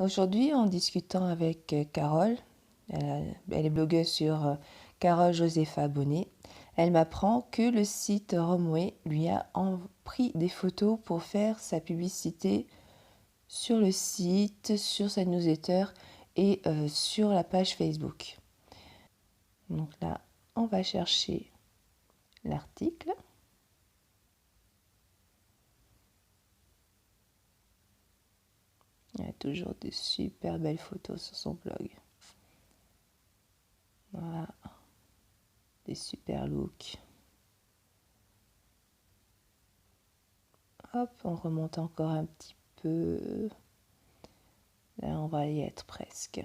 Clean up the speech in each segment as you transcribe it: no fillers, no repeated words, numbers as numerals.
Aujourd'hui, en discutant avec Carole, elle est blogueuse sur Carole Josepha Bonnet, elle m'apprend que le site Romwe lui a pris des photos pour faire sa publicité sur le site, sur sa newsletter et sur la page Facebook. Donc là, on va chercher l'article. Il y a toujours de super belles photos sur son blog. Voilà, des super looks. Hop, on remonte encore un petit peu. Là, on va y être presque.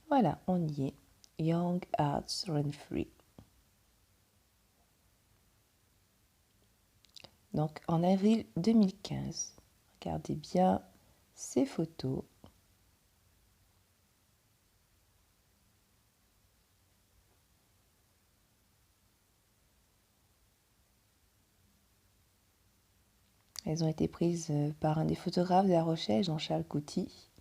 Voilà, on y est. Young Arts Run Free. Donc, en avril 2015. Regardez bien ces photos. Elles ont été prises par un des photographes de La Rochelle, Jean-Charles Couty.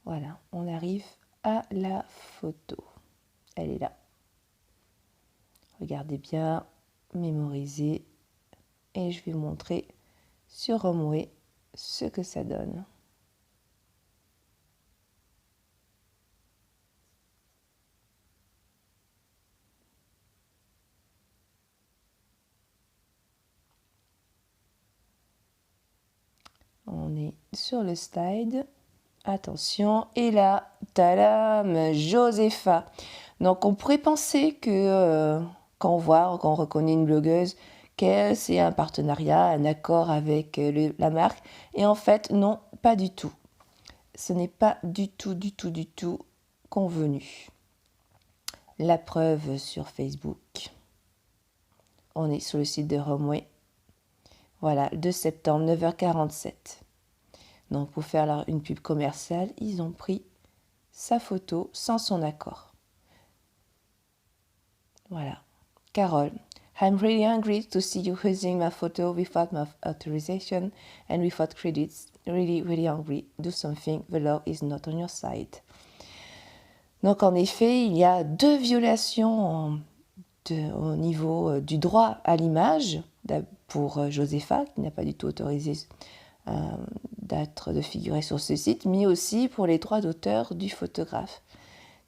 Voilà, on arrive à la photo. Elle est là. Regardez bien, mémorisez. Et je vais vous montrer sur Romwe ce que ça donne. On est sur le slide. Attention, et là, tadam, Josepha. Donc on pourrait penser que quand on reconnaît une blogueuse, que c'est un partenariat, un accord avec la marque. Et en fait, non, pas du tout. Ce n'est pas du tout convenu. La preuve sur Facebook. On est sur le site de Romwe. Voilà, 2 septembre, 9h47. Donc pour faire une pub commerciale, ils ont pris sa photo sans son accord. Voilà. Carole, I'm really angry to see you using my photo without my authorization and without credits. Really angry. Do something. The law is not on your side. Donc en effet, il y a 2 violations au niveau du droit à l'image pour Josepha, qui n'a pas du tout autorisé de figurer sur ce site, mais aussi pour les droits d'auteur du photographe.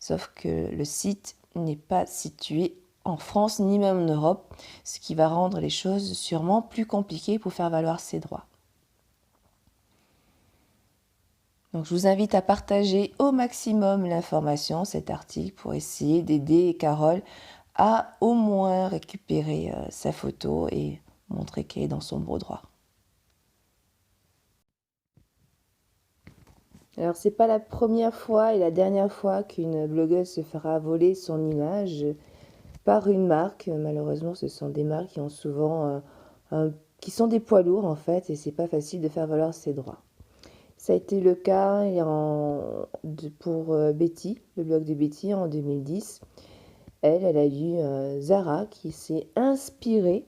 Sauf que le site n'est pas situé en France ni même en Europe, ce qui va rendre les choses sûrement plus compliquées pour faire valoir ses droits. Donc je vous invite à partager au maximum l'information, cet article, pour essayer d'aider Carole à au moins récupérer sa photo et montrer qu'elle est dans son beau droit. Alors c'est pas la première fois et la dernière fois qu'une blogueuse se fera voler son image par une marque. Malheureusement, ce sont des marques qui ont souvent qui sont des poids lourds en fait, et c'est pas facile de faire valoir ses droits. Ça a été le cas pour Betty, le blog de Betty en 2010. Elle a eu Zara qui s'est inspirée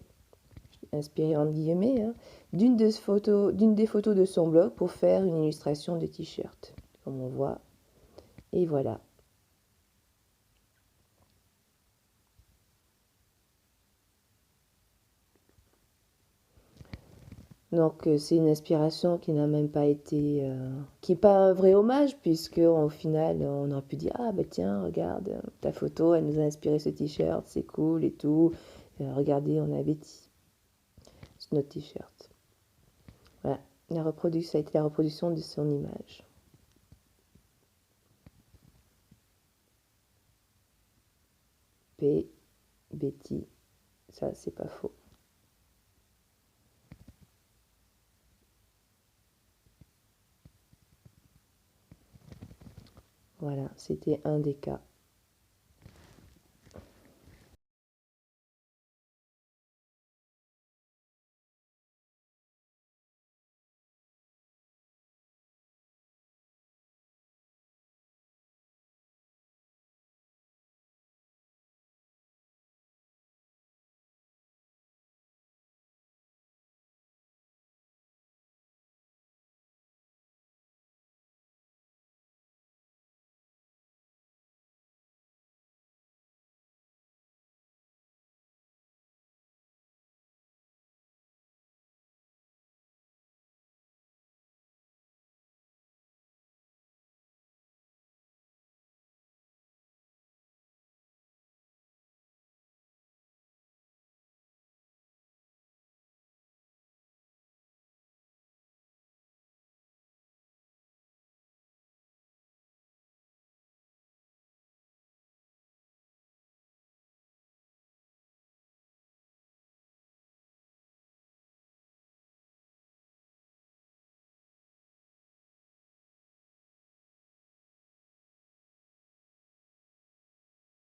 entre guillemets, hein, d'une des photos de son blog pour faire une illustration de t-shirt, comme on voit. Et voilà. Donc c'est une inspiration qui n'a même pas été, qui n'est pas un vrai hommage, puisque au final on aurait pu dire ah bah tiens regarde ta photo, elle nous a inspiré ce t-shirt, c'est cool et tout. Regardez, on a Betty, c'est notre t-shirt. Voilà, ça a été la reproduction de son image. Betty, ça c'est pas faux. Voilà, c'était un des cas.